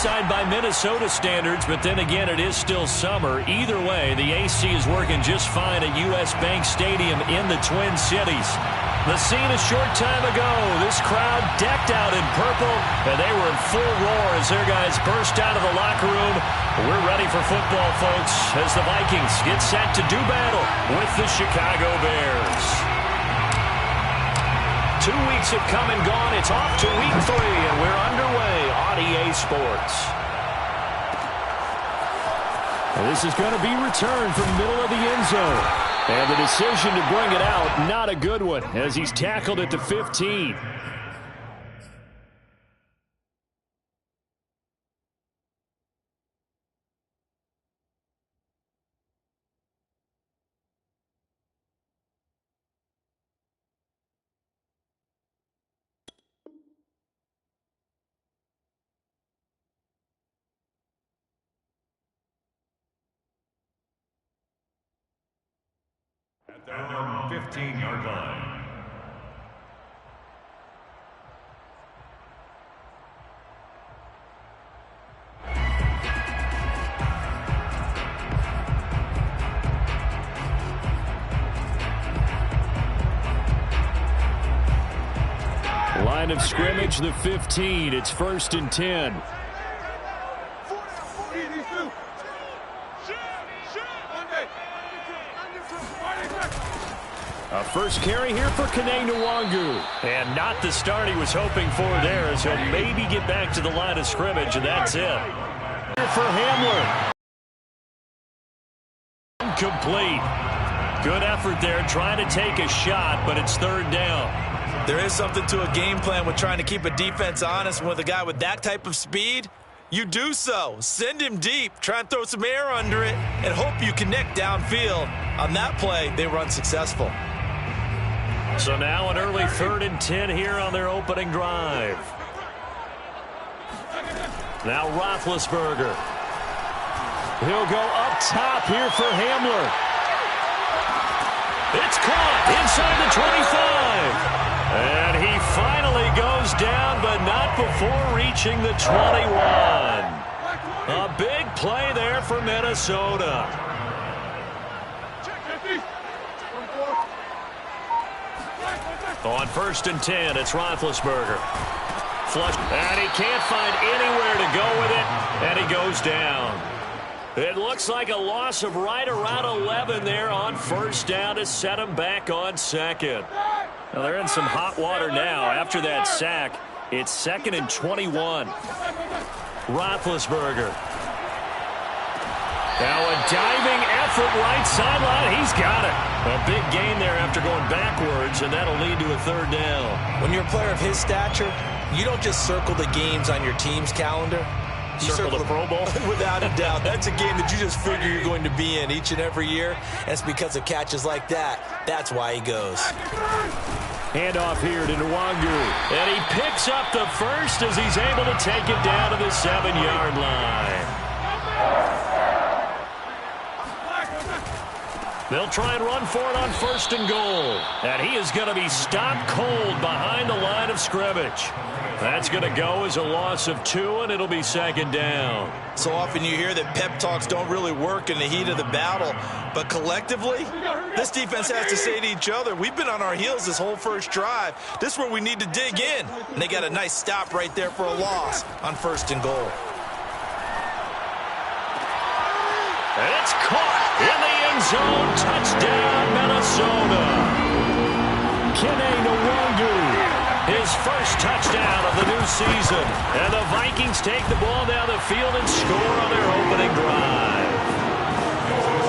side by Minnesota standards, but then again, it is still summer. Either way, the AC is working just fine at U.S. Bank Stadium in the Twin Cities. The scene a short time ago, this crowd decked out in purple, and they were in full roar as their guys burst out of the locker room. We're ready for football, folks, as the Vikings get set to do battle with the Chicago Bears. 2 weeks have come and gone. It's off to week 3, and we're underway on EA Sports. And this is going to be returned from the middle of the end zone. And the decision to bring it out, not a good one, as he's tackled at the 15. At their own 15-yard line. Line of scrimmage, the 15. It's 1st and 10. A first carry here for Kene Nwangu. And not the start he was hoping for there, as he'll maybe get back to the line of scrimmage, and that's it. Here for Hamler. Incomplete. Good effort there, trying to take a shot, but it's 3rd down. There is something to a game plan with trying to keep a defense honest. With a guy with that type of speed, you do so. Send him deep. Try and throw some air under it and hope you connect downfield. On that play, they were unsuccessful. So now an early 3rd and 10 here on their opening drive. Now Roethlisberger. He'll go up top here for Hamler. It's caught inside the 25. And he finally goes down, but not before reaching the 21. A big play there for Minnesota. On 1st and 10, it's Roethlisberger. Flush, and he can't find anywhere to go with it, and he goes down. It looks like a loss of right around 11 there on 1st down to set him back on 2nd. Well, they're in some hot water now. After that sack, it's 2nd and 21. Roethlisberger. Now a diving effort right sideline. He's got it. A big gain there after going backwards, and that'll lead to a 3rd down. When you're a player of his stature, you don't just circle the games on your team's calendar. You circle the Pro Bowl? Without a doubt. That's a game that you just figure you're going to be in each and every year. And it's because of catches like that. That's why he goes. Handoff here to Nwangu. And he picks up the first as he's able to take it down to the 7-yard line. They'll try and run for it on 1st and goal. And he is going to be stopped cold behind the line of scrimmage. That's going to go as a loss of 2, and it'll be 2nd down. So often you hear that pep talks don't really work in the heat of the battle. But collectively, this defense has to say to each other, we've been on our heels this whole first drive. This is where we need to dig in. And they got a nice stop right there for a loss on 1st and goal. And it's caught in the end zone. Touchdown, Minnesota. Kene Nwangu, his first touchdown of the new season. And the Vikings take the ball down the field and score on their opening drive.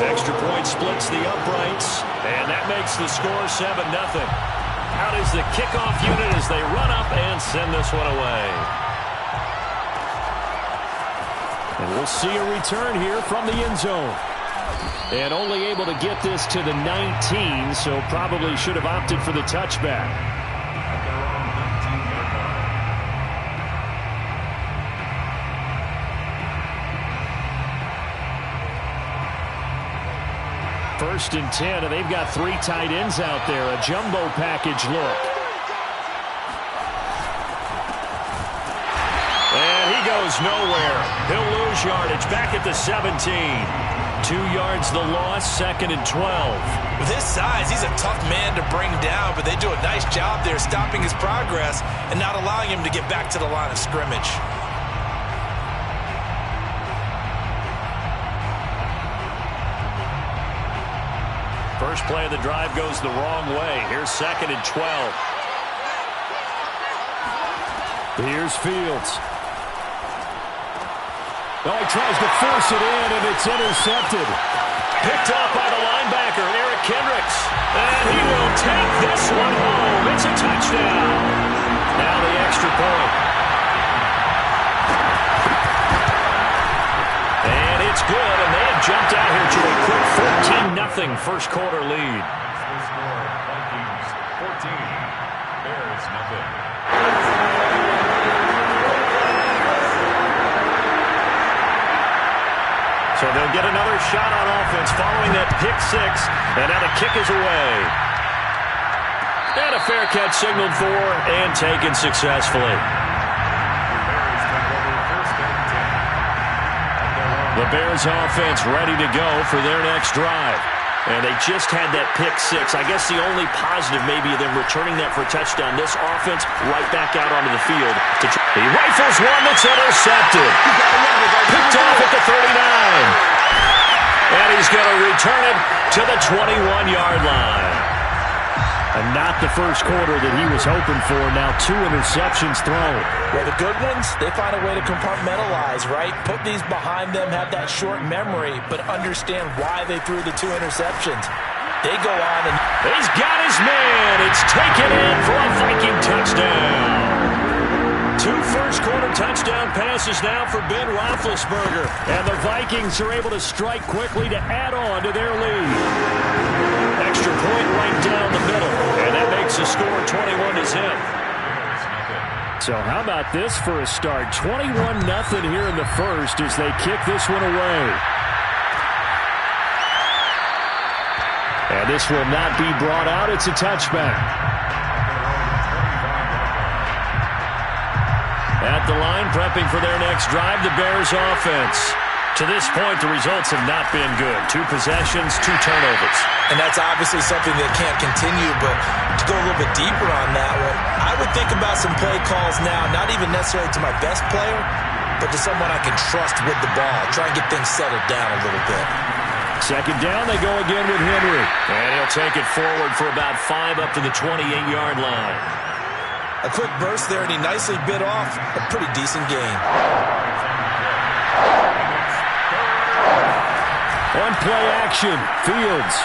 Extra point splits the uprights, and that makes the score 7-0. Out is the kickoff unit as they run up and send this one away. And we'll see a return here from the end zone. And only able to get this to the 19, so probably should have opted for the touchback. First and 10, and they've got 3 tight ends out there. A jumbo package look. And he goes goes nowhere. He'll lose yardage back at the 17. 2 yards the loss, 2nd and 12. With his size, he's a tough man to bring down, but they do a nice job there stopping his progress and not allowing him to get back to the line of scrimmage. First play of the drive goes the wrong way. Here's 2nd and 12. Here's Fields. Oh, he tries to force it in, and it's intercepted. Picked up by the linebacker, Eric Kendricks. And he will take this one home. It's a touchdown. Now the extra point. And it's good, and they have jumped out here to a quick 14-0 first quarter lead. Score Vikings 14, Bears nothing. So they'll get another shot on offense following that pick six, and now the kick is away. And a fair catch signaled for and taken successfully. The Bears offense ready to go for their next drive. And they just had that pick six. I guess the only positive maybe of them returning that for a touchdown. This offense right back out onto the field. He rifles one that's intercepted. Picked off at the 39. And he's going to return it to the 21-yard line. And not the first quarter that he was hoping for. Now 2 interceptions thrown. Well, the good ones, they find a way to compartmentalize, right? Put these behind them, have that short memory, but understand why they threw the 2 interceptions. They go on and... He's got his man. It's taken in for a Viking touchdown. 2 first-quarter touchdown passes now for Ben Roethlisberger. And the Vikings are able to strike quickly to add on to their lead. Extra point right down the middle. And that makes the score 21-0. So how about this for a start? 21-0 here in the first as they kick this one away. And this will not be brought out. It's a touchback. At the line, prepping for their next drive, the Bears offense. To this point, the results have not been good. 2 possessions, 2 turnovers. And that's obviously something that can't continue, but to go a little bit deeper on that one, I would think about some play calls now, not even necessarily to my best player, but to someone I can trust with the ball. Try and get things settled down a little bit. 2nd down, they go again with Henry. And he'll take it forward for about 5 up to the 28-yard line. A quick burst there, and he nicely bit off a pretty decent gain. On play action, Fields.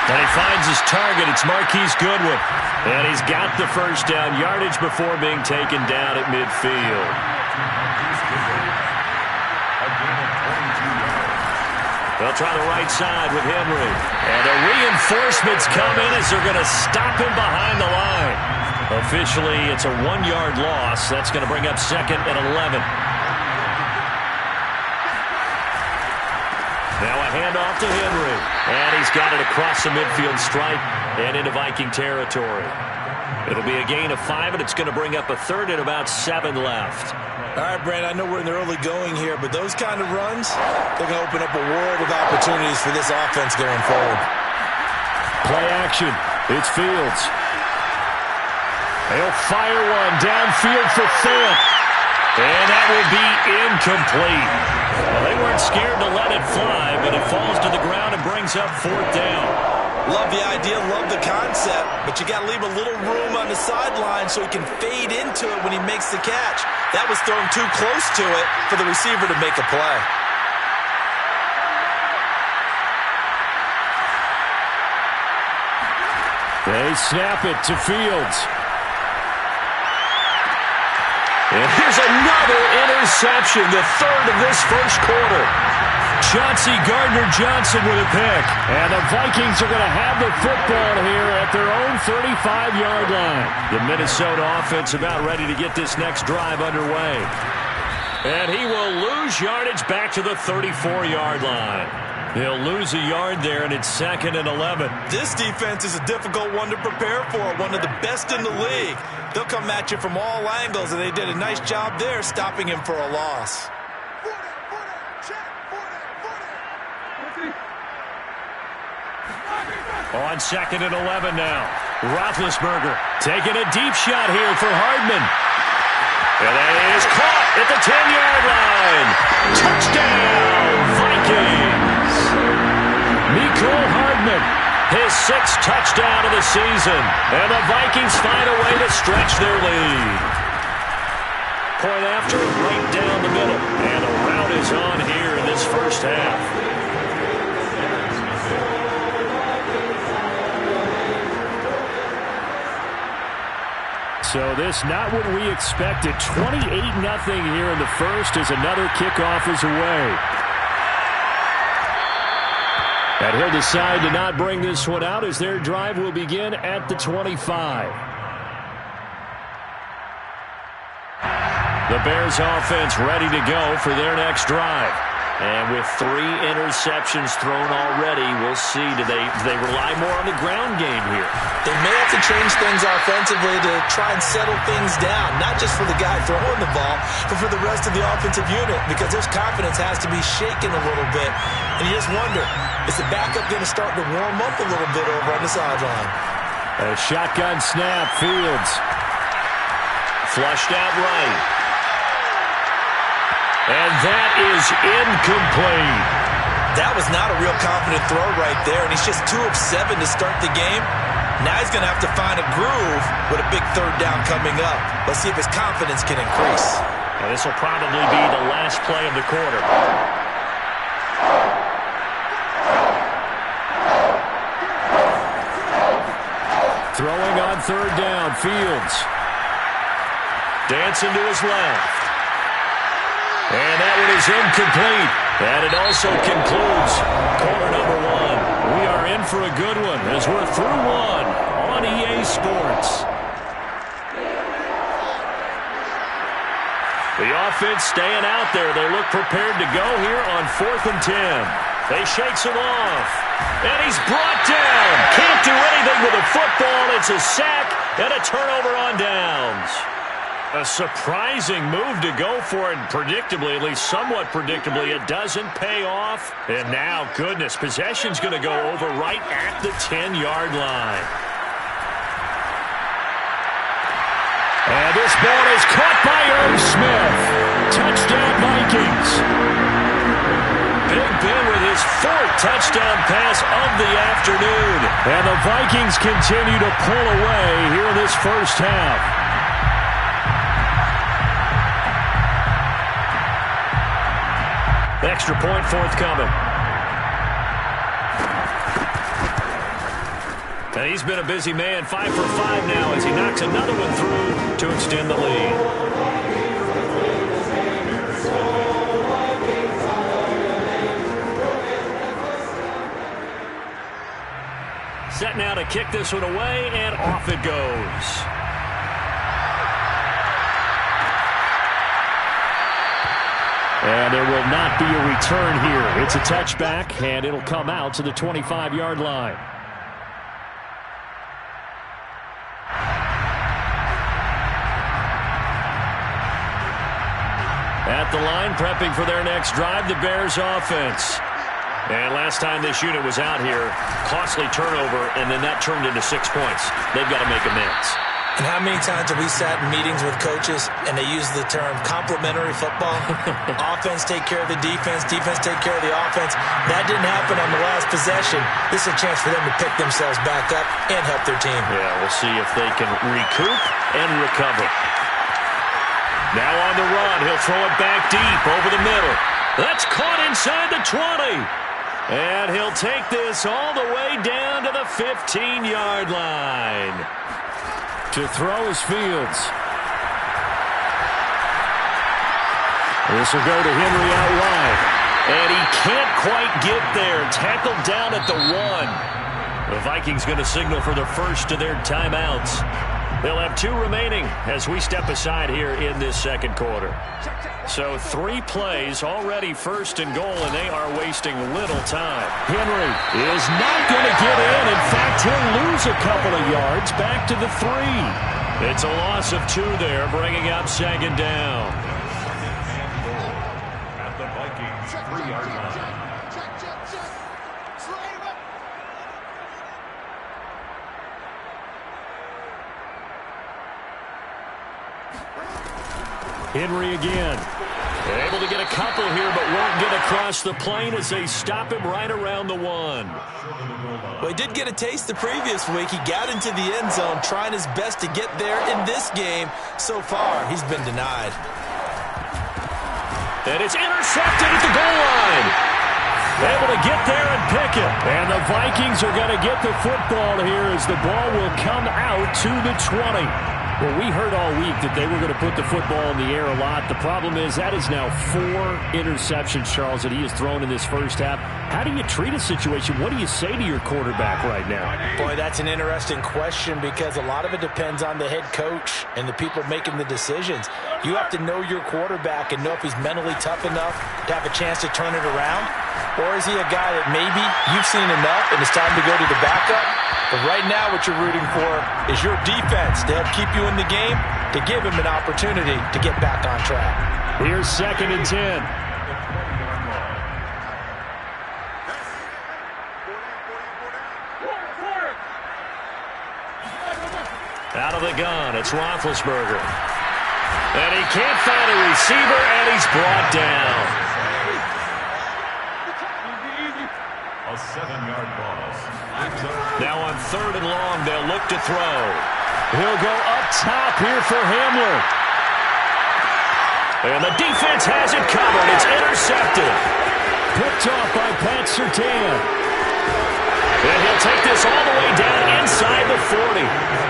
And he finds his target. It's Marquise Goodwin. And he's got the first down yardage before being taken down at midfield. They'll try the right side with Henry. And the reinforcements come in as they're going to stop him behind the line. Officially, it's a 1-yard loss. That's going to bring up 2nd and 11. Now a handoff to Henry. And he's got it across the midfield stripe and into Viking territory. It'll be a gain of 5, and it's going to bring up a 3rd and about 7 left. All right, Brand, I know we're in the early going here, but those kind of runs, they're going to open up a world of opportunities for this offense going forward. Play action. It's Fields. He'll fire one downfield for Fant. And that will be incomplete. Well, they weren't scared to let it fly, but it falls to the ground and brings up 4th down. Love the idea, love the concept, but you got to leave a little room on the sideline so he can fade into it when he makes the catch. That was thrown too close to it for the receiver to make a play. They snap it to Fields. And here's another interception, the 3rd of this first quarter. Chauncey Gardner-Johnson with a pick. And the Vikings are going to have the football here at their own 35-yard line. The Minnesota offense about ready to get this next drive underway. And he will lose yardage back to the 34-yard line. He'll lose a yard there, and it's 2nd and 11. This defense is a difficult one to prepare for, one of the best in the league. They'll come at you from all angles, and they did a nice job there stopping him for a loss. On 2nd and 11 now. Roethlisberger taking a deep shot here for Hardman. And that is caught at the 10-yard line. Touchdown, Vikings. Mecole Hardman, his 6th touchdown of the season. And the Vikings find a way to stretch their lead. Point after, right down the middle. And the route is on here in this first half. So this not what we expected. 28-0 here in the first as another kickoff is away. And he'll decide to not bring this one out as their drive will begin at the 25. The Bears offense ready to go for their next drive. And with 3 interceptions thrown already, we'll see. Do they rely more on the ground game here? They may have to change things offensively to try and settle things down, not just for the guy throwing the ball, but for the rest of the offensive unit, because their confidence has to be shaken a little bit. And you just wonder, is the backup going to start to warm up a little bit over on the sideline? A shotgun snap, Fields. Flushed out right. And that is incomplete. That was not a real confident throw right there, and he's just 2 of 7 to start the game. Now he's going to have to find a groove with a big 3rd down coming up. Let's see if his confidence can increase. And this will probably be the last play of the quarter. Throwing on 3rd down, Fields. Dancing to his left. And that one is incomplete. And it also concludes quarter number 1. We are in for a good one as we're through 1 on EA Sports. The offense staying out there. They look prepared to go here on 4th and 10. They shakes him off. And he's brought down. Can't do anything with the football. It's a sack and a turnover on downs. A surprising move to go for it, predictably, at least somewhat predictably. It doesn't pay off. And now, goodness, possession's going to go over right at the 10-yard line. And this ball is caught by Irv Smith. Touchdown, Vikings. Big Ben with his 4th touchdown pass of the afternoon. And the Vikings continue to pull away here in this first half. Extra point forthcoming. And he's been a busy man, 5 for 5 now as he knocks another one through to extend the lead. Set now to kick this one away, and off it goes. And there will not be a return here. It's a touchback, and it'll come out to the 25-yard line. At the line, prepping for their next drive, the Bears offense. And last time this unit was out here, costly turnover, and then that turned into 6 points. They've got to make amends. And how many times have we sat in meetings with coaches and they use the term complementary football? Offense take care of the defense, defense take care of the offense. That didn't happen on the last possession. This is a chance for them to pick themselves back up and help their team. Yeah, we'll see if they can recoup and recover. Now on the run, he'll throw it back deep over the middle. That's caught inside the 20. And he'll take this all the way down to the 15-yard line. To throw is Fields. This will go to Henry out wide. And he can't quite get there. Tackled down at the 1. The Vikings going to signal for the first of their timeouts. They'll have 2 remaining as we step aside here in this second quarter. So 3 plays already, 1st and goal, and they are wasting little time. Henry is not going to get in. In fact, he'll lose a couple of yards back to the 3. It's a loss of 2 there, bringing up 2nd down. At the Vikings 3-yard line. Henry again. Able to get a couple here, but won't get across the plane as they stop him right around the 1. Well, he did get a taste the previous week. He got into the end zone, trying his best to get there in this game. So far, he's been denied. And it's intercepted at the goal line. Able to get there and pick it. And the Vikings are going to get the football here as the ball will come out to the 20. Well, we heard all week that they were going to put the football in the air a lot. The problem is that is now 4 interceptions, Charles, that he has thrown in this first half. How do you treat a situation? What do you say to your quarterback right now? Boy, that's an interesting question because a lot of it depends on the head coach and the people making the decisions. You have to know your quarterback and know if he's mentally tough enough to have a chance to turn it around. Or is he a guy that maybe you've seen enough and it's time to go to the backup? But right now what you're rooting for is your defense to help keep you in the game, to give him an opportunity to get back on track. Here's 2nd and 10. Out of the gun, it's Roethlisberger. And he can't find a receiver, and he's brought down. A 7-yard loss. Now on 3rd and long, they'll look to throw. He'll go up top here for Hamler. And the defense has it covered. It's intercepted. Picked off by Pat Surtain. And he'll take this all the way down inside the 40.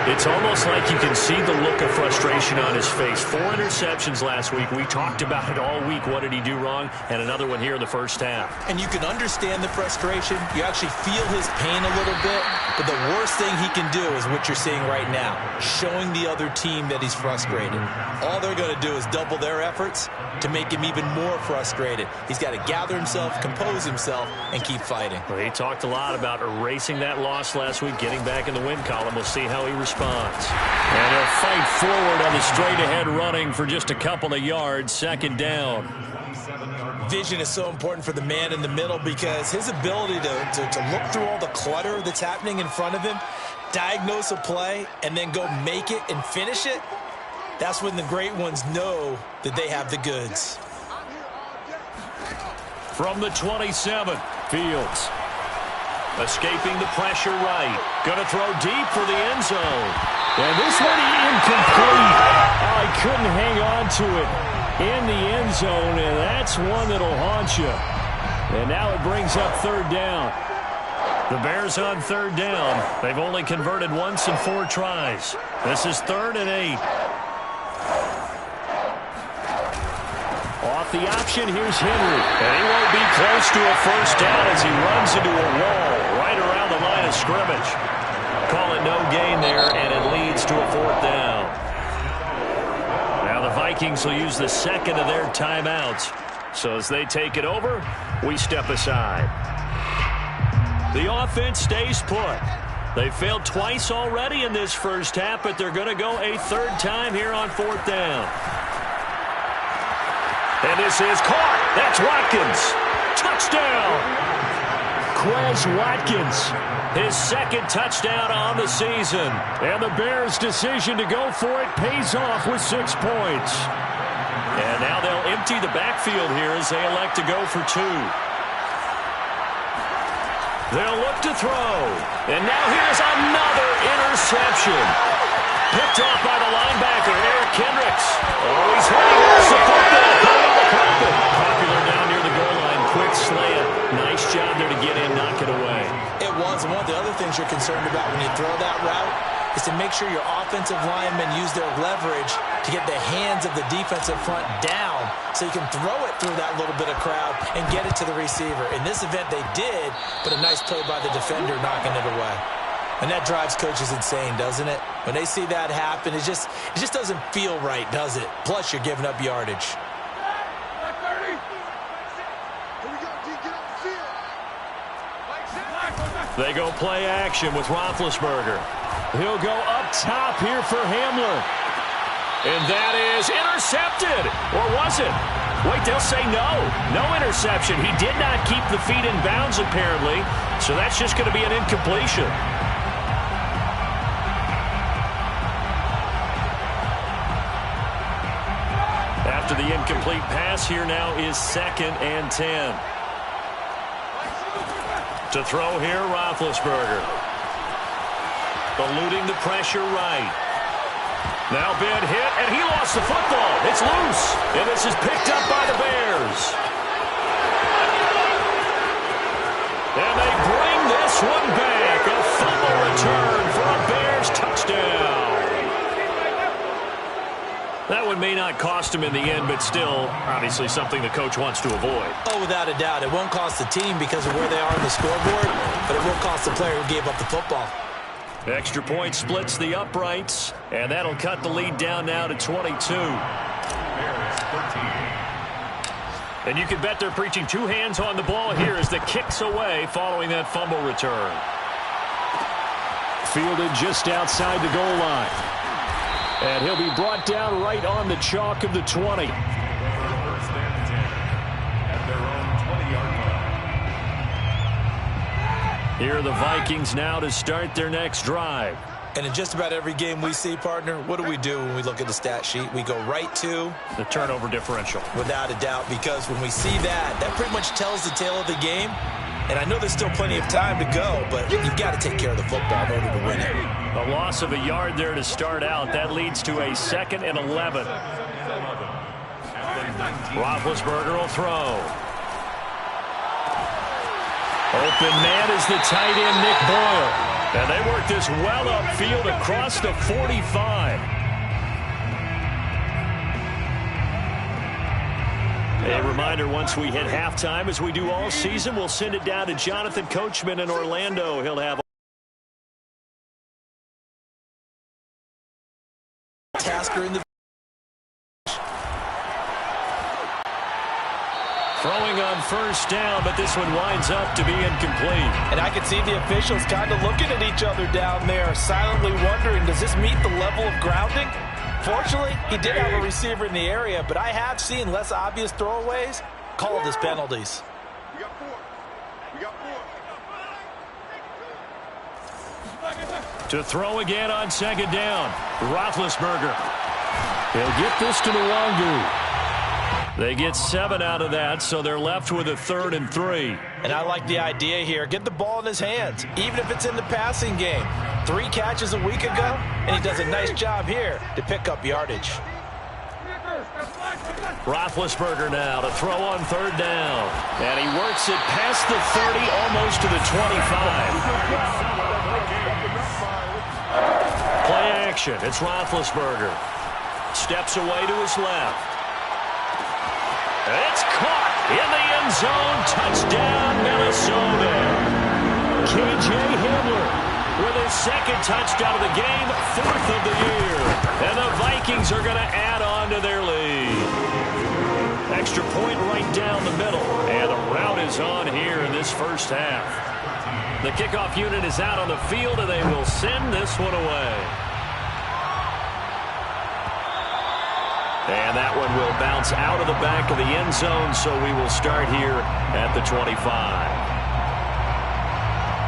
It's almost like you can see the look of frustration on his face. 4 interceptions last week. We talked about it all week. What did he do wrong? And another one here in the first half. And you can understand the frustration. You actually feel his pain a little bit. But the worst thing he can do is what you're seeing right now, showing the other team that he's frustrated. All they're going to do is double their efforts to make him even more frustrated. He's got to gather himself, compose himself, and keep fighting. Well, he talked a lot about erasing that loss last week, getting back in the win column. We'll see how he responds. And he'll fight forward on the straight-ahead running for just a couple of yards. 2nd down. Vision is so important for the man in the middle because his ability to look through all the clutter that's happening in front of him, diagnose a play, and then go make it and finish it, that's when the great ones know that they have the goods. From the 27, Fields. Escaping the pressure right. Going to throw deep for the end zone. And this one incomplete. Oh, he couldn't hang on to it in the end zone, and that's one that'll haunt you. And now it brings up 3rd down. The Bears on 3rd down. They've only converted once in 4 tries. This is 3rd and 8. Off the option, here's Henry. And he won't be close to a first down as he runs into a wall right around the line of scrimmage. Call it no gain there, and it leads to a 4th down. Now the Vikings will use the 2nd of their timeouts. So as they take it over, we step aside. The offense stays put. They failed twice already in this first half, but they're going to go a 3rd time here on 4th down. And this is caught. That's Watkins. Touchdown. Quez Watkins. His 2nd touchdown on the season. And the Bears' decision to go for it pays off with 6 points. And now they'll empty the backfield here as they elect to go for 2. They'll look to throw. And now here's another interception. Picked off by the linebacker, Eric Kendricks. Oh, he's running across the football. Caught on the carpet. Popular down near the goal line. Quick slant. Nice job there to get in, knock it away. It was. And one of the other things you're concerned about when you throw that route is to make sure your offensive linemen use their leverage to get the hands of the defensive front down so you can throw it through that little bit of crowd and get it to the receiver. In this event, they did, but a nice play by the defender knocking it away. And that drives coaches insane, doesn't it? When they see that happen, it just doesn't feel right, does it? Plus, you're giving up yardage. They go play action with Roethlisberger. He'll go up top here for Hamler. And that is intercepted. Or was it? Wait, they'll say no. No interception. He did not keep the feet in bounds, apparently. So that's just going to be an incompletion. After the incomplete pass, here now is 2nd and 10. To throw here, Roethlisberger. Eluding the pressure right. Now big hit, and he lost the football. It's loose, and this is picked up by the Bears. And they bring this one back. A fumble return for a Bears touchdown. That one may not cost him in the end, but still, obviously something the coach wants to avoid. Oh, without a doubt. It won't cost the team because of where they are on the scoreboard, but it will cost the player who gave up the football. Extra point splits the uprights, and that'll cut the lead down now to 22. And you can bet they're preaching 2 hands on the ball here as the kick's away following that fumble return. Fielded just outside the goal line. And he'll be brought down right on the chalk of the 20. First and 10 at their own 20-yard line. Here are the Vikings now to start their next drive. And in just about every game we see, partner, what do we do when we look at the stat sheet? We go right to the turnover differential. Without a doubt, because when we see that, that pretty much tells the tale of the game. And I know there's still plenty of time to go, but you've got to take care of the football in order to win it. A loss of a yard there to start out. That leads to a 2nd and 11. Roethlisberger will throw. Open man is the tight end, Nick Boyle. And they work this well upfield across the 45. A reminder, once we hit halftime, as we do all season, we'll send it down to Jonathan Coachman in Orlando. He'll have Tasker in the throwing on first down, but this one winds up to be incomplete. And I can see the officials kind of looking at each other down there, silently wondering, does this meet the level of grounding? Fortunately, he did have a receiver in the area, but I have seen less obvious throwaways called as penalties. We got 4. We got 4. To throw again on 2nd down, Roethlisberger. He'll get this to Nwangu. They get 7 out of that, so they're left with a 3rd and 3. And I like the idea here. Get the ball in his hands, even if it's in the passing game. 3 catches a week ago, and he does a nice job here to pick up yardage. Roethlisberger now to throw on 3rd down. And he works it past the 30, almost to the 25. Play action. It's Roethlisberger. Steps away to his left. It's caught in the end zone. Touchdown, Minnesota. K.J. Hamler with his 2nd touchdown of the game, 4th of the year. And the Vikings are going to add on to their lead. Extra point right down the middle. And the route is on here in this first half. The kickoff unit is out on the field, and they will send this one away. And that one will bounce out of the back of the end zone, so we will start here at the 25.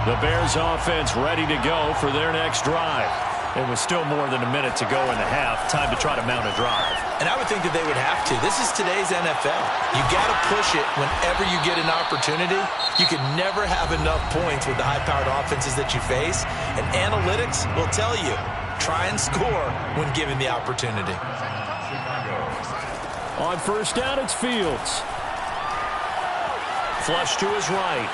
The Bears offense ready to go for their next drive. It was still more than a minute to go in the half. Time to try to mount a drive. And I would think that they would have to. This is today's NFL. You got to push it whenever you get an opportunity. You can never have enough points with the high-powered offenses that you face. And analytics will tell you, try and score when given the opportunity. On first down, it's Fields. Flush to his right.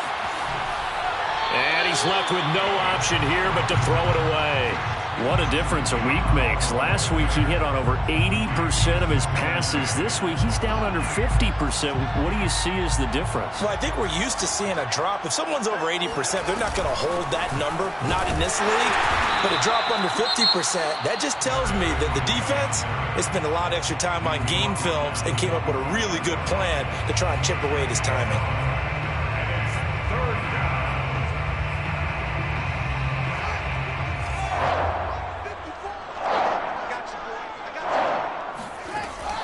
And he's left with no option here but to throw it away. What a difference a week makes. Last week he hit on over 80% of his passes. This week he's down under 50%. What do you see as the difference? Well, I think we're used to seeing a drop. If someone's over 80%, they're not going to hold that number, not in this league. But a drop under 50%, that just tells me that the defense has spent a lot of extra time on game films and came up with a really good plan to try and chip away at his timing.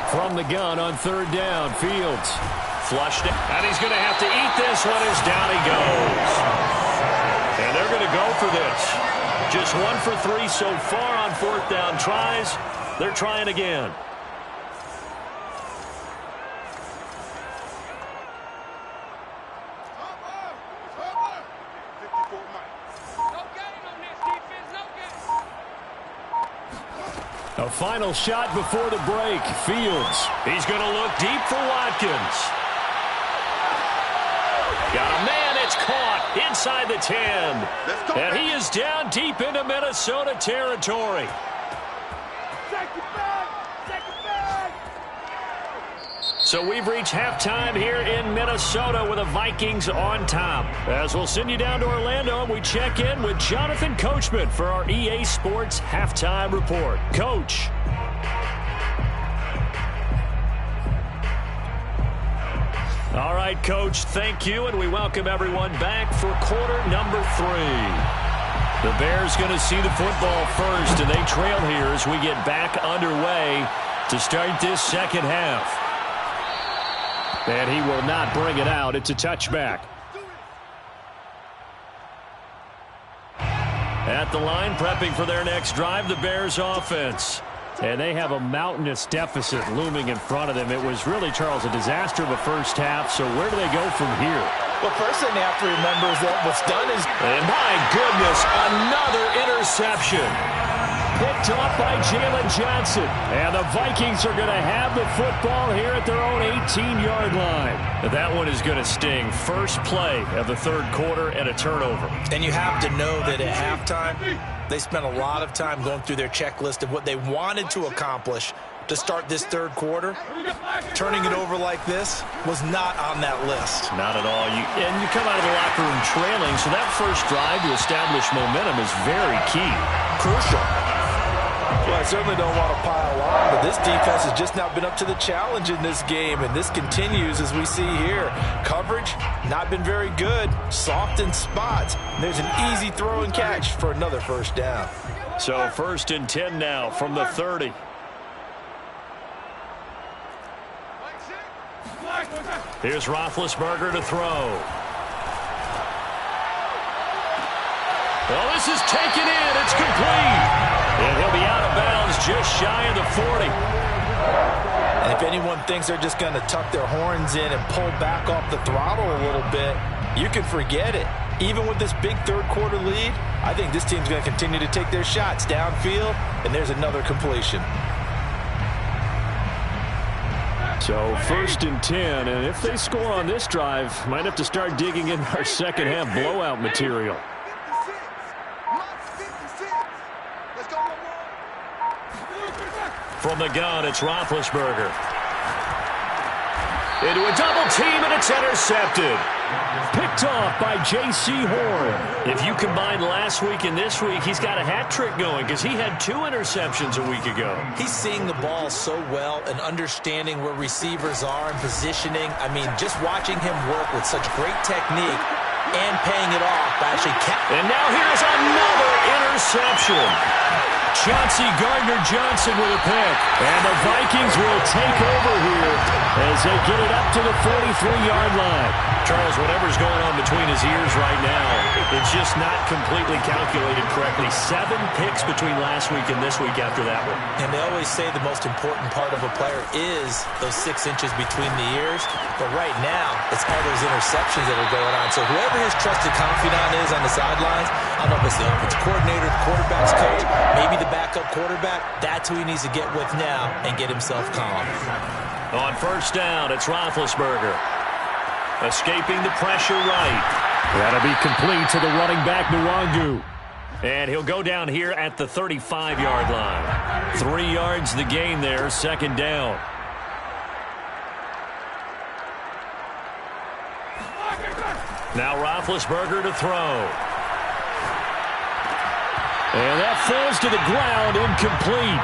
From the gun on third down, Fields flushed it, and he's going to have to eat this one as down he goes. And they're going to go for this. Just 1 for 3 so far on fourth down tries. They're trying again. A final shot before the break. Fields. He's going to look deep for Watkins. Got a man. It's caught inside the 10. And he is down deep into Minnesota territory. So we've reached halftime here in Minnesota with the Vikings on top. As we'll send you down to Orlando, and we check in with Jonathan Coachman for our EA Sports Halftime Report. Coach. All right, Coach, thank you, and we welcome everyone back for quarter number 3. The Bears going to see the football first, and they trail here as we get back underway to start this second half. And he will not bring it out. It's a touchback. At the line, prepping for their next drive, the Bears offense. And they have a mountainous deficit looming in front of them. It was really, Charles, a disaster of the first half. So where do they go from here? Well, first thing they have to remember is that what's done is... And my goodness, another interception. Picked off by Jalen Johnson. And the Vikings are going to have the football here at their own 18-yard line. That one is going to sting. First play of the third quarter and a turnover. And you have to know that at halftime, they spent a lot of time going through their checklist of what they wanted to accomplish to start this third quarter. Turning it over like this was not on that list. Not at all. And you come out of the locker room trailing, so that first drive to establish momentum is very key. Crucial. Well, I certainly don't want to pile on, but this defense has just not been up to the challenge in this game, and this continues as we see here. Coverage, not been very good. Soft in spots. There's an easy throw and catch for another first down. So 1st and 10 now from the 30. Here's Roethlisberger to throw. Well, this is taken in. It's complete. And he'll be out of bounds just shy of the 40. And if anyone thinks they're just going to tuck their horns in and pull back off the throttle a little bit, you can forget it. Even with this big third quarter lead, I think this team's going to continue to take their shots downfield, and there's another completion. So 1st and 10, and if they score on this drive, might have to start digging in our second half blowout material. From the gun, it's Roethlisberger. Into a double team, and it's intercepted. Picked off by J.C. Horn. If you combine last week and this week, he's got a hat trick going because he had 2 interceptions a week ago. He's seeing the ball so well and understanding where receivers are and positioning. I mean, just watching him work with such great technique and paying it off by actually... And now here's another interception. Chauncey Gardner-Johnson with a pick. And the Vikings will take over here as they get it up to the 43-yard line. Charles, whatever's going on between his ears right now, it's just not completely calculated correctly. 7 picks between last week and this week after that one. And they always say the most important part of a player is those 6 inches between the ears. But right now, it's all those interceptions that are going on. So whoever his trusted confidant is on the sidelines, I don't know if it's the offensive coordinator, the quarterback's coach, maybe the backup quarterback, that's who he needs to get with now and get himself calm. On 1st down, it's Roethlisberger. Escaping the pressure right. That'll be complete to the running back, Nwangu. And he'll go down here at the 35-yard line. 3 yards the gain there, second down. Now Roethlisberger to throw. And that falls to the ground, incomplete.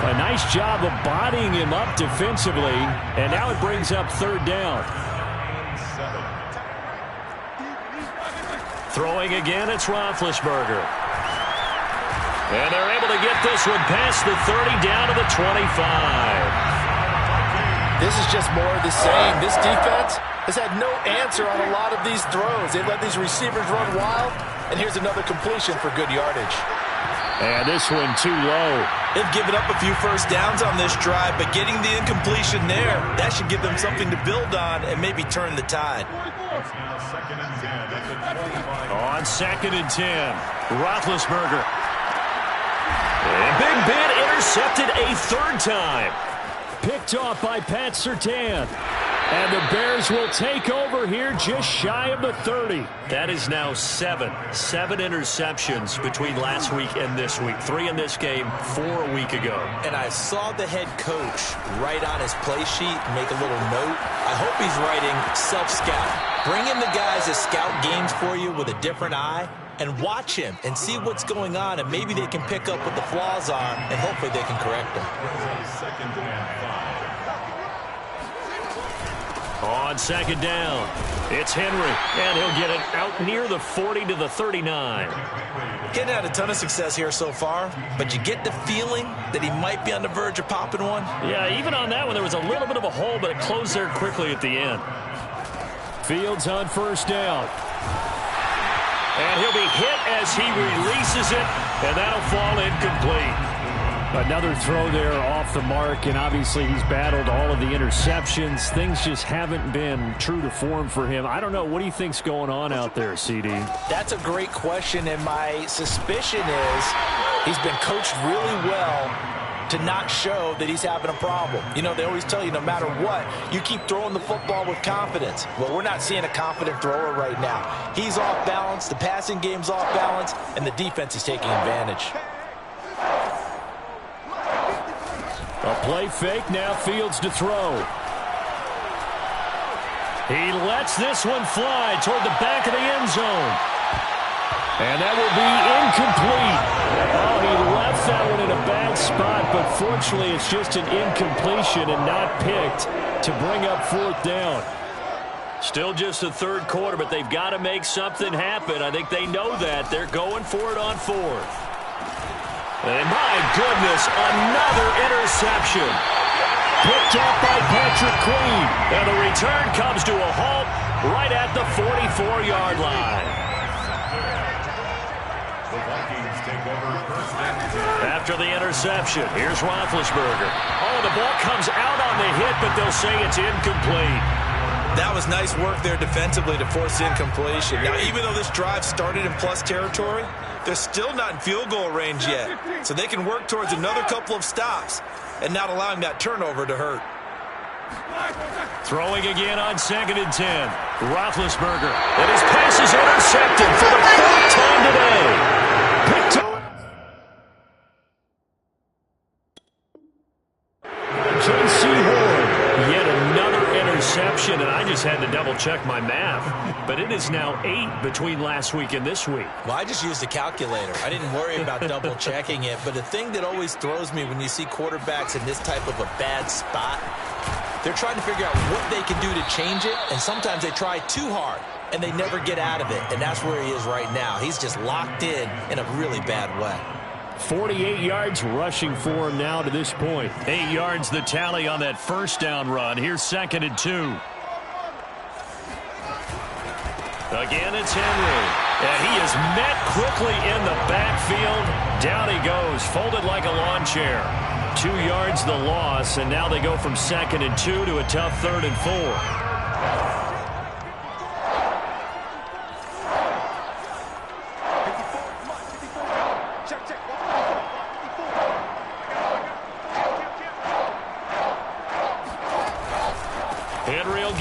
A nice job of bodying him up defensively. And now it brings up third down. Throwing again, it's Roethlisberger. And they're able to get this one past the 30 down to the 25. This is just more of the same. This defense has had no answer on a lot of these throws. They let these receivers run wild, and here's another completion for good yardage. And this one too low. They've given up a few first downs on this drive, but getting the incompletion there, that should give them something to build on and maybe turn the tide. On 2nd and 10, Roethlisberger. And Big Ben intercepted a third time. Picked off by Pat Surtain. And the Bears will take over here just shy of the 30. That is now 7 interceptions between last week and this week. 3 in this game, 4 a week ago. And I saw the head coach write on his play sheet, make a little note. I hope he's writing self-scout. Bring in the guys that scout games for you with a different eye and watch him and see what's going on, and maybe they can pick up what the flaws are, and hopefully they can correct them. On 2nd down, it's Henry, and he'll get it out near the 40 to the 39. Getting had a ton of success here so far, but you get the feeling that he might be on the verge of popping one. Yeah, even on that one, there was a little bit of a hole, but it closed there quickly at the end. Fields on first down. And he'll be hit as he releases it, and that'll fall incomplete. Another throw there off the mark, and obviously he's battled all of the interceptions. Things just haven't been true to form for him. I don't know. What do you think's going on out there, CD? That's a great question, and my suspicion is he's been coached really well to not show that he's having a problem. You know, they always tell you no matter what, you keep throwing the football with confidence. Well, we're not seeing a confident thrower right now. He's off balance, the passing game's off balance, and the defense is taking advantage. A play fake, now Fields to throw. He lets this one fly toward the back of the end zone. And that will be incomplete. Oh, he left that one in a bad spot, but fortunately it's just an incompletion and not picked to bring up fourth down. Still just the third quarter, but they've got to make something happen. I think they know that. They're going for it on fourth. And my goodness, another interception. Picked up by Patrick Queen. And the return comes to a halt right at the 44-yard line. After the interception, here's Roethlisberger. Oh, the ball comes out on the hit, but they'll say it's incomplete. That was nice work there defensively to force incompletion. Now, even though this drive started in plus territory, they're still not in field goal range yet. So they can work towards another couple of stops and not allowing that turnover to hurt. Throwing again on 2nd and 10. Roethlisberger. And his pass is intercepted for the 4th time today. Picked up. J.C. Horn. Yet another interception, and I just had to double-check my math. But it is now 8 between last week and this week. Well, I just used a calculator. I didn't worry about double-checking it. But the thing that always throws me when you see quarterbacks in this type of a bad spot, they're trying to figure out what they can do to change it, and sometimes they try too hard, and they never get out of it. And that's where he is right now. He's just locked in a really bad way. 48 yards rushing for him now to this point. 8 yards the tally on that first down run. Here's 2nd and 2. Again, it's Henry. And he is met quickly in the backfield. Down he goes, folded like a lawn chair. 2 yards the loss, and now they go from 2nd and 2 to a tough 3rd and 4.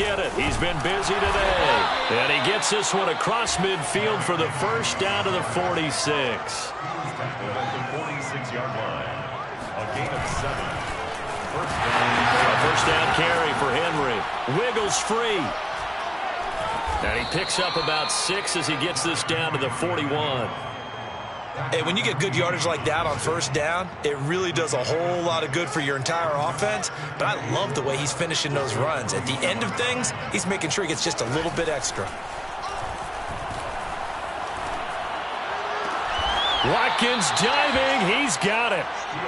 get it. He's been busy today. And he gets this one across midfield for the first down to the 46. Tackled at the 46-yard line. A gain of 7. A first down carry for Henry. Wiggles free. And he picks up about 6 as he gets this down to the 41. Hey, when you get good yardage like that on first down, it really does a whole lot of good for your entire offense. But I love the way he's finishing those runs. At the end of things, he's making sure he gets just a little bit extra. Watkins diving. He's got it.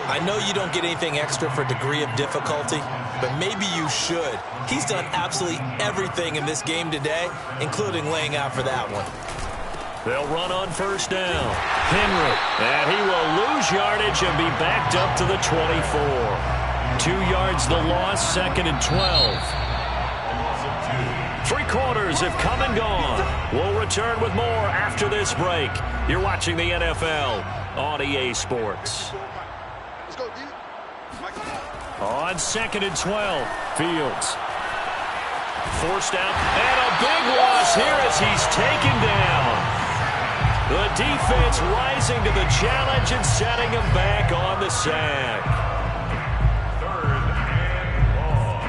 I know you don't get anything extra for degree of difficulty, but maybe you should. He's done absolutely everything in this game today, including laying out for that one. They'll run on first down. Henry. And he will lose yardage and be backed up to the 24. 2 yards the loss, 2nd and 12. 3 quarters have come and gone. We'll return with more after this break. You're watching the NFL on EA Sports. On 2nd and 12, Fields. Forced out, and a big loss here as he's taken down. The defense rising to the challenge and setting him back on the sack. 3rd and long.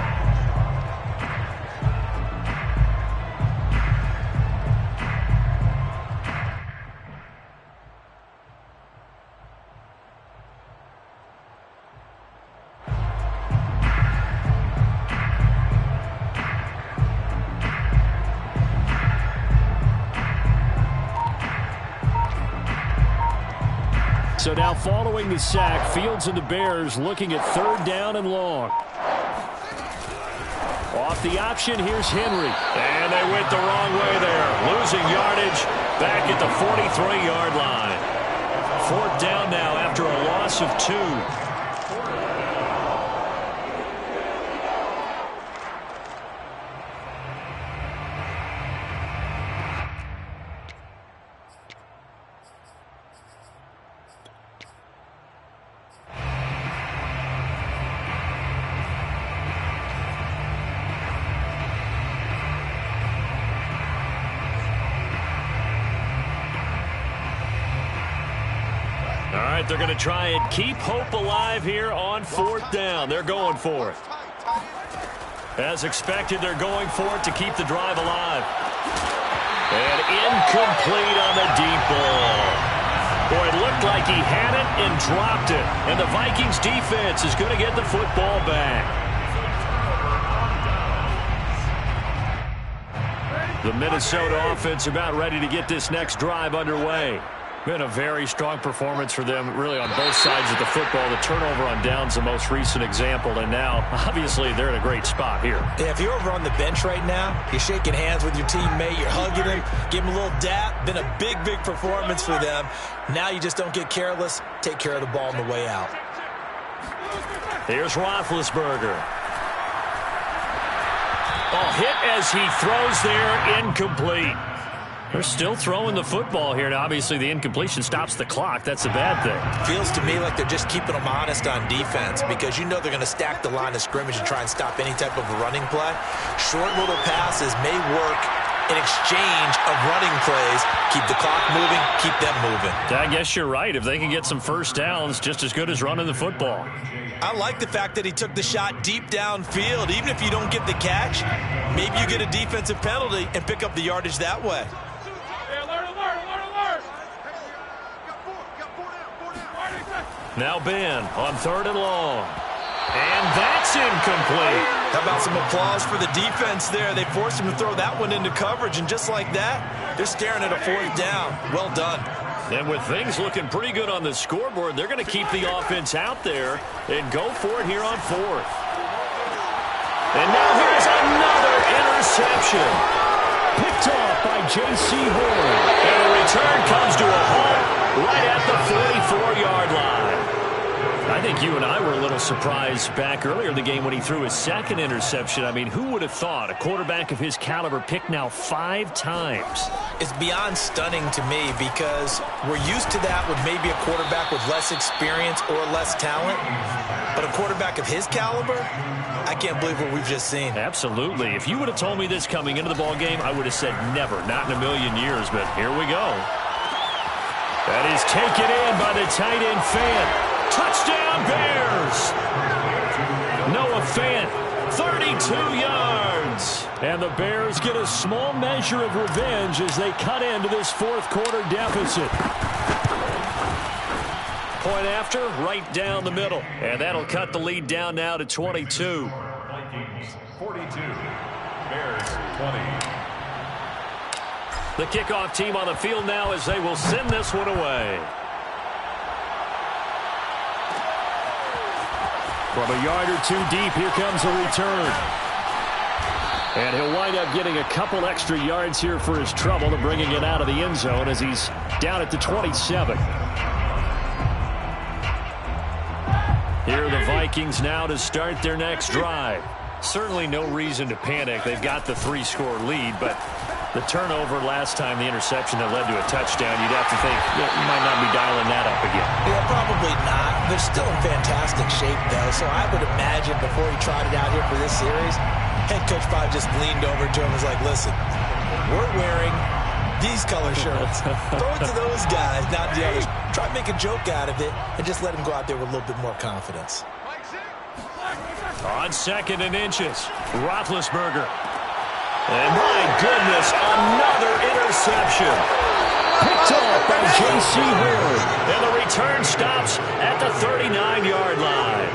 So now following the sack, Fields and the Bears looking at 3rd down and long. Off the option, here's Henry. And they went the wrong way there. Losing yardage back at the 43-yard line. 4th down now after a loss of 2. They're going to try and keep hope alive here on 4th down. They're going for it. As expected, they're going for it to keep the drive alive. And incomplete on the deep ball. Boy, it looked like he had it and dropped it. And the Vikings defense is going to get the football back. The Minnesota offense about ready to get this next drive underway. Been a very strong performance for them, really, on both sides of the football. The turnover on downs, the most recent example, and now, obviously, they're in a great spot here. Yeah, if you're over on the bench right now, you're shaking hands with your teammate, you're hugging him, give him a little dap. Been a big, big performance for them. Now you just don't get careless. Take care of the ball on the way out. Here's Roethlisberger. Oh, hit as he throws there, incomplete. They're still throwing the football here. Now, obviously, the incompletion stops the clock. That's a bad thing. Feels to me like they're just keeping them honest on defense because you know they're going to stack the line of scrimmage and try and stop any type of a running play. Short little passes may work in exchange of running plays. Keep the clock moving, keep them moving. I guess you're right. If they can get some first downs, just as good as running the football. I like the fact that he took the shot deep downfield. Even if you don't get the catch, maybe you get a defensive penalty and pick up the yardage that way. Now Ben on 3rd and long. And that's incomplete. How about some applause for the defense there? They forced him to throw that one into coverage, and just like that, they're staring at a 4th down. Well done. And with things looking pretty good on the scoreboard, they're going to keep the offense out there and go for it here on 4th. And now here's another interception. Picked off by J.C. Horn. And the return comes to a halt right at the 44-yard line. I think you and I were a little surprised back earlier in the game when he threw his second interception. I mean, who would have thought a quarterback of his caliber picked now 5 times? It's beyond stunning to me because we're used to that with maybe a quarterback with less experience or less talent. But a quarterback of his caliber, I can't believe what we've just seen. Absolutely. If you would have told me this coming into the ball game, I would have said never, not in a million years. But here we go. That is taken in by the tight end Fant. Touchdown, Bears! Noah Fant, 32 yards. And the Bears get a small measure of revenge as they cut into this fourth quarter deficit. Point after, right down the middle. And that'll cut the lead down now to 22. Vikings 42, Bears 20. The kickoff team on the field now as they will send this one away. From a yard or two deep, here comes a return. And he'll wind up getting a couple extra yards here for his trouble to bringing it out of the end zone as he's down at the 27. Here are the Vikings now to start their next drive. Certainly no reason to panic. They've got the 3-score lead, but the turnover last time, the interception that led to a touchdown, you'd have to think you might not be dialing that up again. Yeah, probably not. They're still in fantastic shape, though, so I would imagine before he trotted out here for this series, head coach probably just leaned over to him and was like, listen, we're wearing these color shirts. Throw it to those guys, not the others. Try to make a joke out of it and just let him go out there with a little bit more confidence. On 2nd and inches, Roethlisberger. And my goodness, another interception. Picked off by J.C. Horn. And the return stops at the 39-yard line.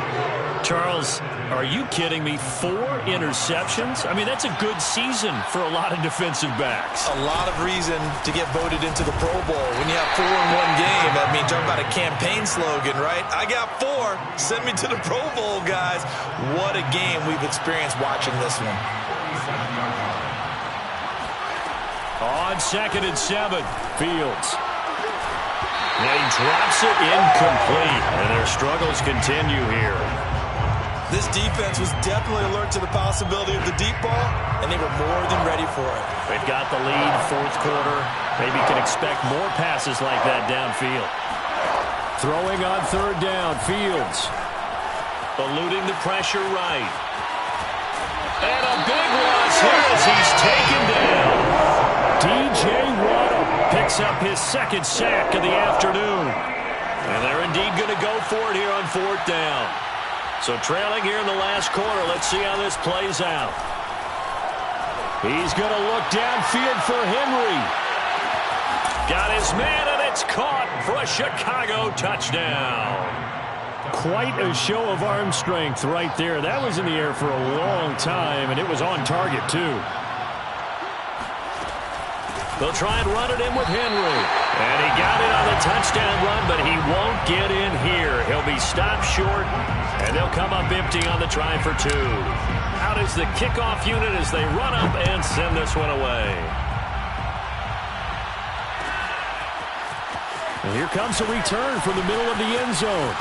Charles, are you kidding me? 4 interceptions? I mean, that's a good season for a lot of defensive backs. A lot of reason to get voted into the Pro Bowl. When you have 4 in one game, I mean, talk about a campaign slogan, right? I got 4. Send me to the Pro Bowl, guys. What a game we've experienced watching this one. On 2nd and 7, Fields. And he drops it incomplete. And their struggles continue here. This defense was definitely alert to the possibility of the deep ball, and they were more than ready for it. They've got the lead, fourth quarter. Maybe can expect more passes like that downfield. Throwing on 3rd down, Fields. Eluding the pressure right. And a big loss here as he's taken down. D.J. Waddle picks up his 2nd sack of the afternoon. And they're indeed going to go for it here on 4th down. So trailing here in the last quarter, let's see how this plays out. He's going to look downfield for Henry. Got his man, and it's caught for a Chicago touchdown. Quite a show of arm strength right there. That was in the air for a long time, and it was on target, too. They'll try and run it in with Henry. And he got it on the touchdown run, but he won't get in here. He'll be stopped short, and they'll come up empty on the try for 2. Out is the kickoff unit as they run up and send this one away. And here comes a return from the middle of the end zone.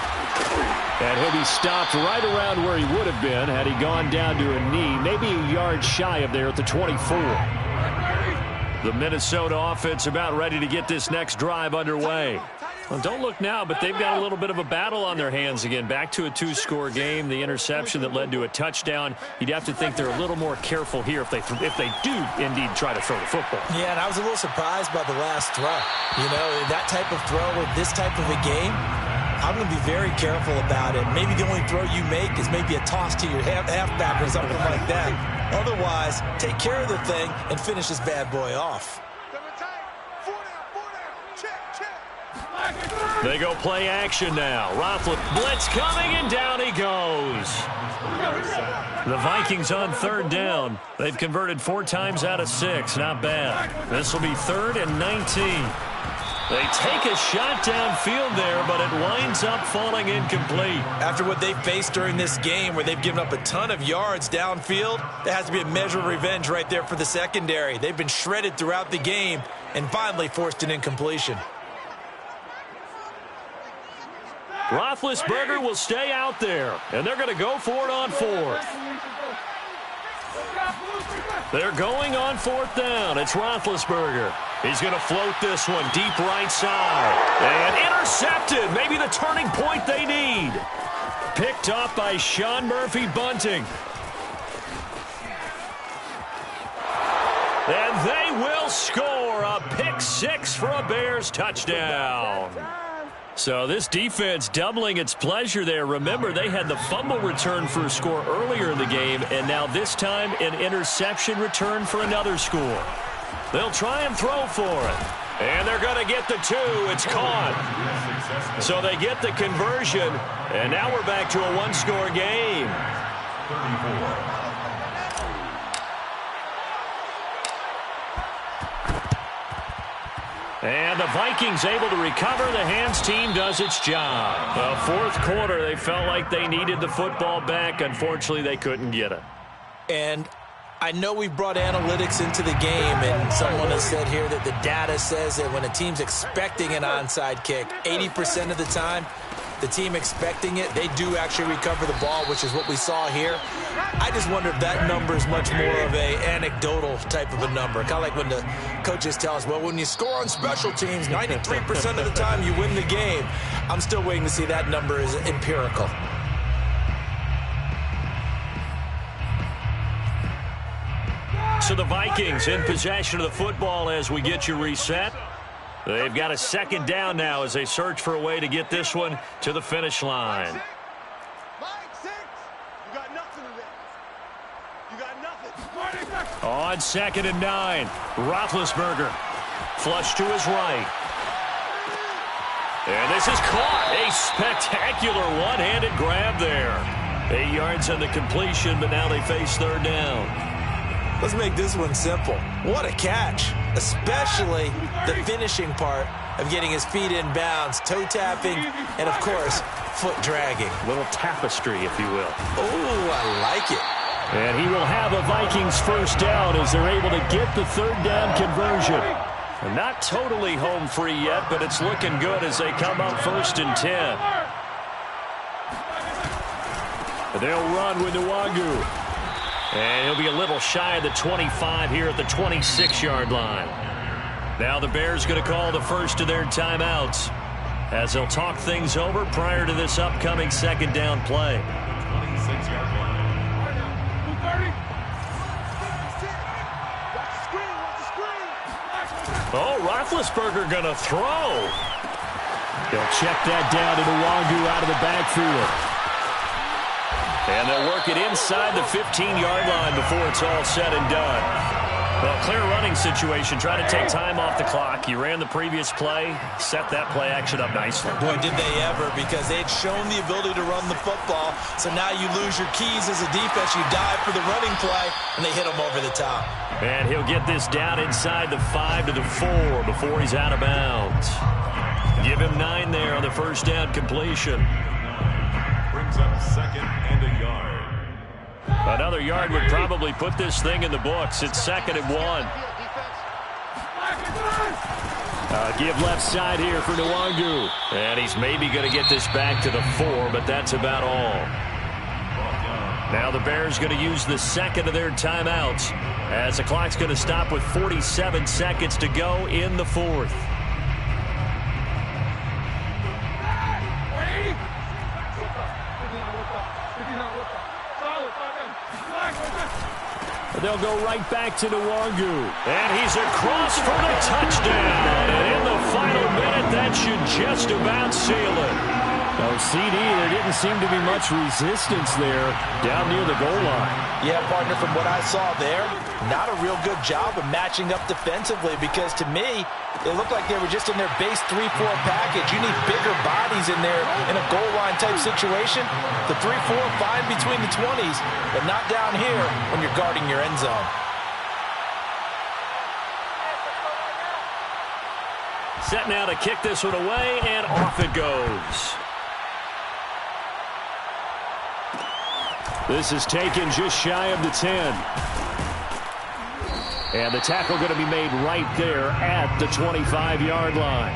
And he'll be stopped right around where he would have been had he gone down to a knee, maybe a yard shy of there at the 24. The Minnesota offense about ready to get this next drive underway. Well, don't look now, but they've got a little bit of a battle on their hands again. Back to a 2-score game. The interception that led to a touchdown. You'd have to think they're a little more careful here if they do indeed try to throw the football. Yeah, and I was a little surprised by the last throw. You know, that type of throw with this type of a game, I'm going to be very careful about it. Maybe the only throw you make is maybe a toss to your halfback or something like that. Otherwise, take care of the thing and finish this bad boy off. They go play action now. Roethlisberger, blitz coming, and down he goes. The Vikings on 3rd down. They've converted 4 times out of 6. Not bad. This will be 3rd and 19. They take a shot downfield there, but it winds up falling incomplete. After what they faced during this game where they've given up a ton of yards downfield, there has to be a measure of revenge right there for the secondary. They've been shredded throughout the game and finally forced an incompletion. Roethlisberger will stay out there, and they're going to go for it on fourth. They're going on fourth down. It's Roethlisberger. He's going to float this one deep right side. And intercepted. Maybe the turning point they need. Picked up by Sean Murphy-Bunting. And they will score a pick six for a Bears touchdown. So this defense doubling its pleasure there. Remember, they had the fumble return for a score earlier in the game, and now this time an interception return for another score. They'll try and throw for it. And they're going to get the two. It's caught. So they get the conversion, and now we're back to a one-score game. 34. And the Vikings able to recover. The hands team does its job. The fourth quarter, they felt like they needed the football back. Unfortunately, they couldn't get it. And I know we brought analytics into the game, and someone has said here that the data says that when a team's expecting an onside kick, 80% of the time, the team expecting it, they do actually recover the ball, which is what we saw here. I just wonder if that number is much more of a anecdotal type of a number. Kind of like when the coaches tell us, well, when you score on special teams, 93% of the time you win the game. I'm still waiting to see that number is empirical. So the Vikings in possession of the football as we get you reset. They've got a second down now as they search for a way to get this one to the finish line. You got nothing in there. You got nothing. On 2nd and 9, Roethlisberger flush to his right. And this is caught. A spectacular one-handed grab there. 8 yards on the completion, but now they face third down. Let's make this one simple. What a catch, especially the finishing part of getting his feet in bounds, toe tapping, and, of course, foot dragging. Little tapestry, if you will. Oh, I like it. And he will have a Vikings first down as they're able to get the third down conversion. And not totally home free yet, but it's looking good as they come up 1st and 10. They'll run with Nwangu. And he'll be a little shy of the 25 here at the 26-yard line. Now the Bears going to call the first of their timeouts as they'll talk things over prior to this upcoming second down play. 26-yard line. Oh, Roethlisberger going to throw. He'll check that down to Nwangu out of the backfield. And they'll work it inside the 15-yard line before it's all said and done. Well, clear running situation. Try to take time off the clock. You ran the previous play, set that play action up nicely. Boy, did they ever, because they'd shown the ability to run the football. So now you lose your keys as a defense. You dive for the running play, and they hit him over the top. And he'll get this down inside the 5 to the 4 before he's out of bounds. Give him 9 there on the first down completion. Brings up 2nd and a yard. Another yard would probably put this thing in the books. It's 2nd and 1. Give left side here for Nwangu. And he's maybe going to get this back to the 4, but that's about all. Now the Bears going to use the second of their timeouts as the clock's going to stop with 47 seconds to go in the fourth. They'll go right back to Nwangu. And he's across for the touchdown. And in the final minute, that should just about seal it. No, CD, there didn't seem to be much resistance there down near the goal line. Yeah, partner, from what I saw there, not a real good job of matching up defensively, because to me, it looked like they were just in their base 3-4 package. You need bigger bodies in there in a goal line type situation. The 3-4 fine between the 20s, but not down here when you're guarding your end zone. Set now to kick this one away, and off it goes. This is taken just shy of the 10. And the tackle going to be made right there at the 25-yard line.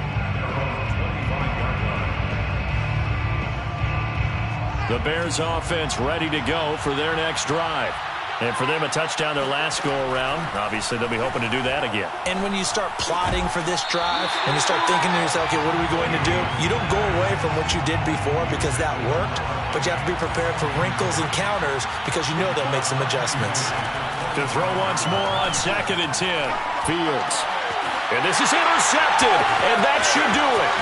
The Bears offense ready to go for their next drive. And for them, a touchdown their last go-around. Obviously, they'll be hoping to do that again. And when you start plotting for this drive, and you start thinking to yourself, okay, what are we going to do? You don't go away from what you did before because that worked, but you have to be prepared for wrinkles and counters because you know they'll make some adjustments. To throw once more on 2nd and 10. Fields. And this is intercepted, and that should do it.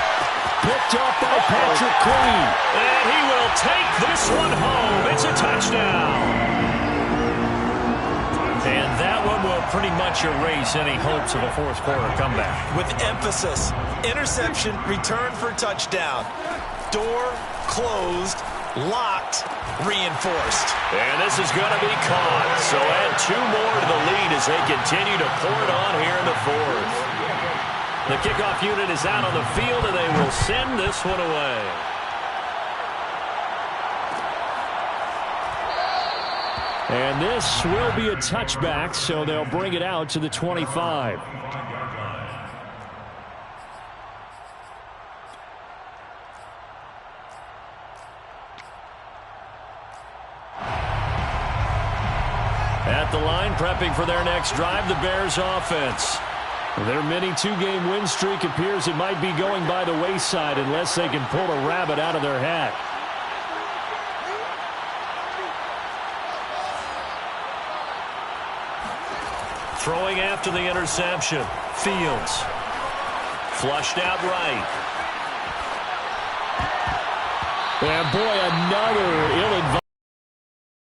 Picked up by Patrick Queen. And he will take this one home. It's a touchdown. And that one will pretty much erase any hopes of a fourth quarter comeback. With emphasis, interception, return for touchdown. Door closed, locked, reinforced. And this is going to be caught. So add 2 more to the lead as they continue to pour it on here in the fourth. The kickoff unit is out on the field, and they will send this one away. And this will be a touchback, so they'll bring it out to the 25. At the line, prepping for their next drive, the Bears offense. Their mini 2-game win streak appears it might be going by the wayside unless they can pull a rabbit out of their hat. Throwing after the interception. Fields. Flushed out right. And boy, another ill-advised.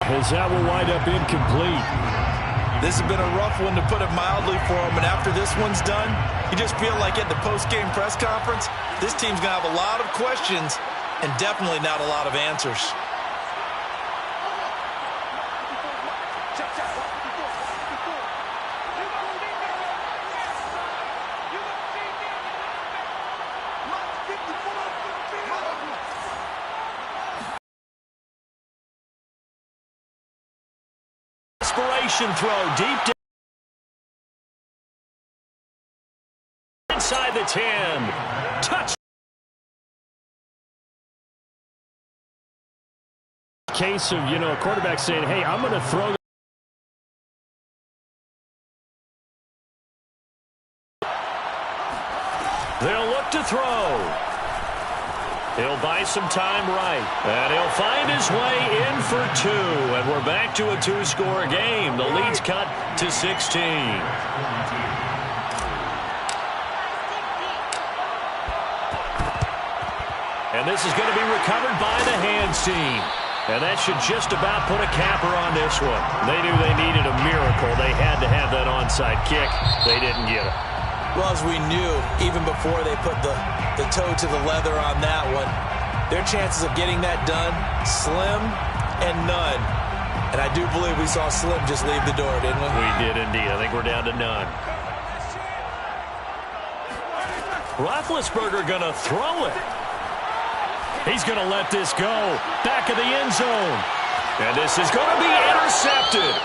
As that will wind up incomplete. This has been a rough one, to put it mildly, for him. And after this one's done, you just feel like at the post-game press conference, this team's going to have a lot of questions and definitely not a lot of answers. Desperation throw deep down inside the 10. Touch. Case of, a quarterback saying, hey, I'm going to throw. They'll look to throw. He'll buy some time right. And he'll find his way in for 2. And we're back to a 2-score game. The lead's cut to 16. And this is going to be recovered by the hands team. And that should just about put a capper on this one. They knew they needed a miracle. They had to have that onside kick. They didn't get it. Well, as we knew, even before they put the toe to the leather on that one, their chances of getting that done, slim and none. And I do believe we saw Slim just leave the door, didn't we? We did indeed. I think we're down to none. Roethlisberger going to throw it. He's going to let this go. Back of the end zone. And this is going to be intercepted.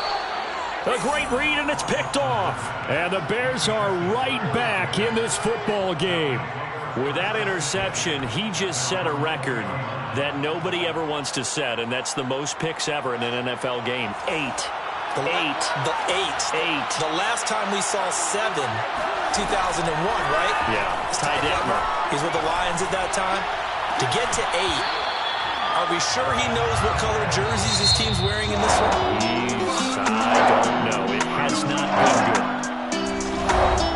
A great read, and it's picked off. And the Bears are right back in this football game. With that interception, he just set a record that nobody ever wants to set, and that's the most picks ever in an NFL game. 8. The 8. The last time we saw 7, 2001, right? Yeah, Ty Detmer. He's with the Lions at that time. To get to 8, are we sure he knows what color jerseys his team's wearing in this one? I don't know. It has not been good.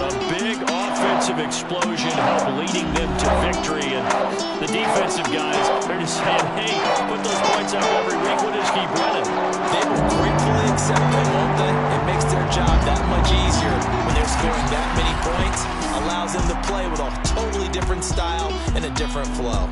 A big offensive explosion helped leading them to victory, and the defensive guys are just saying, hey, put those points up every week. We'll just keep running. They will gratefully accept them, won't they? It makes their job that much easier when they're scoring that many points. Allows them to play with a totally different style and a different flow.